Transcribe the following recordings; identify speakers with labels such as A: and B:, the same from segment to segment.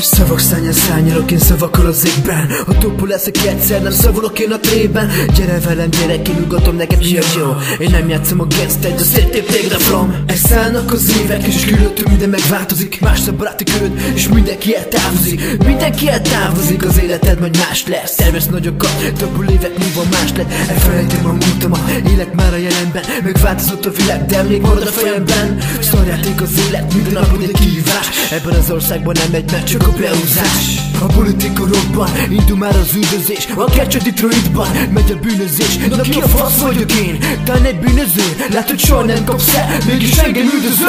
A: Szavak szányan szányalok én szavakkal az égben. Ha toppul leszek egyszer, nem szavulok én a trében. Gyere velem, gyerek, én ugatom neked mi a jó. Én nem játszom a gangster, de széttép téged from. Elszállnak az évek, és körülöttünk minden megváltozik. Más a baráti köröd, és mindenki eltávozik. Mindenki eltávozik, az életed majd más lesz. Tervez nagyokat, toppul évek múlva más lett. Elfelejtem a múltamat, élek már a jelenben. Megváltozott a világ, de emlék marad a fejemben. Szarjáték az élet, minden napod egy kihívás. Ebben az országban nem megy meg, csak a beúzás. A politika robban, indul már az üldözés. A catch a Detroitban, megy a bűnözés. Na ki a fasz vagyok én? Talán egy bűnöző? Látod, soha nem kapsz el, mégis engem üldöző.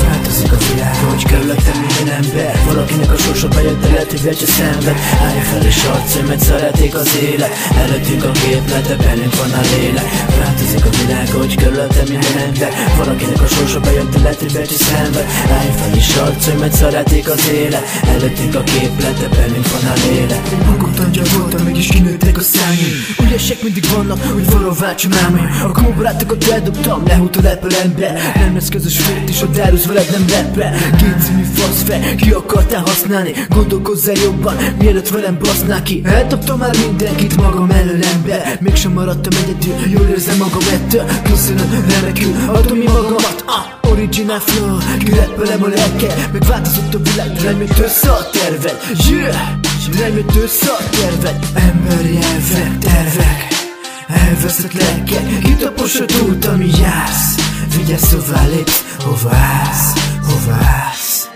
A: Változik a világ, hogy körülöttem minden ember. Valakinek a sorsa bejött, de lehet, hogy vegye szenved. Állj fel és arcolj, mert szeretik az élet. Előttünk a képlet, de bennünk van a lélek. Változik a világ, hogy körülöttem minden ember. Valakinek a sorsa bejött, de lehet, hogy vegye szenved. Állj fel és arcolj, mert szeretik az élet. Előttünk a képlet, de bennünk van a lélek. Magam tantja voltam, mégis kinőttek a szájén. Ügyesek mindig vannak, hogy való váltsam álmaim. A komoly barátokat eldobtam, lehútt a lepel ember. Nem lesz közös fért is, a dárus veled nem repre. Kétszínű faszfej, ki akartál használni? Gondolkozz el jobban, mielőtt velem basznál ki. Eldobtam már mindenkit magam elől ember. Mégsem maradtam egyedül, jól érzem magam ettől. Köszönöm, remekül, adom mi magamat. Original flow, kireppelem a lelke. Megváltozott a világ, de nem jött össze a terved. Yeah, nem jött össze a terved. Emberi elvek, tervek, elveszett lelkek. Kitaposod út, ami jársz. Vigyázz, hová lépsz, hova állsz, hova állsz.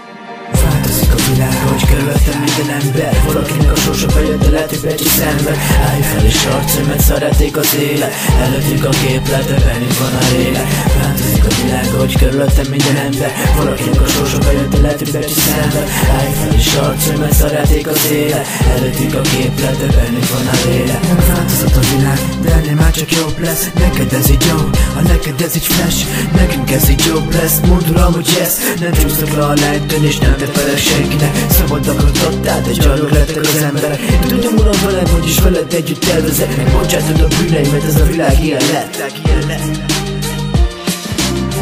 A: Változik a világ, hogy körülöttem minden ember. Valakinek a sorsa bejött, de lehet, hogy becsi szenved. Állj fel és arcolj, mert szeretik az élet. Előttünk a képlet, de bennünk van a lélek. Változik a világ, hogy körülöttem minden ember. Valakinek a sorsa bejött, de lehet, hogy becsi szenved. Állj fel és arcolj, mert szeretik az élet. Előttünk a képlet, de bennünk van a lélek. Megváltozott a világ, de ennél már csak jobb lesz. Neked ez így jó, ha neked ez így flash. Nekünk ez így jobb lesz, mondd uram, hogy yes. Nem csúsztak le a lejtőn és nem felek senkinek. Szabadakot adtál, de gyarlók lettek az emberek. Én tudom uram velem, hogy is veled együtt tervezek. Megbocsátod a bűneimet, ez a világ ilyen lett.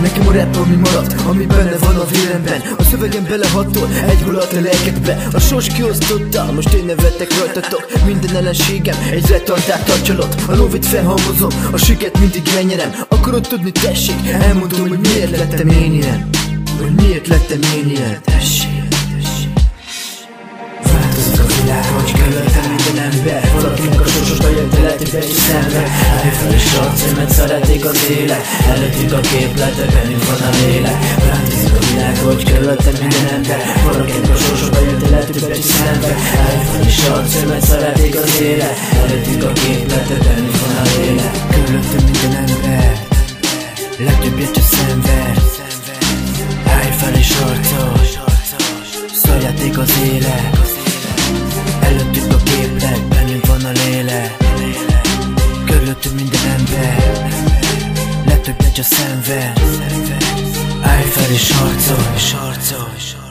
A: Nekem a rap, ami maradt, ami benne van a vélemben. A szövegem belehatol, egy hulat a lelkedbe. A sors kiosztotta, most én nevettek rajtatok. Minden ellenségem egy retardált tarcsolott. A lóvét felhalmozom, a siket mindig lenyerem. Akarod tudni, tessék, elmondom, hogy miért lettem én ilyen. Hogy miért lettem én ilyen, tessék. Változik a világ, hogy körülöttem minden ember. Valakinek a sorsos bejött, de lehet, hogy becsi szenved. Állj fel és arcolj, mert szeretik az élet. Előttünk a képlet, de bennünk van a lélek. Változik a világ, hogy körülöttem minden ember. Valakinek a sorsos bejött, de lehet, hogy becsi szenved. Állj fel és arcolj, mert szeretik az élet. Előttünk a képlet, de bennünk van a lélek. Körülöttem minden ember, legtöbbet csak szenved. Állj fel és arcolj, szóljáték az élet. Előttünk a képlet, bennünk van a lélek. Körülöttünk minden ember, legtöbbet csak szenved. Állj fel és arcolj.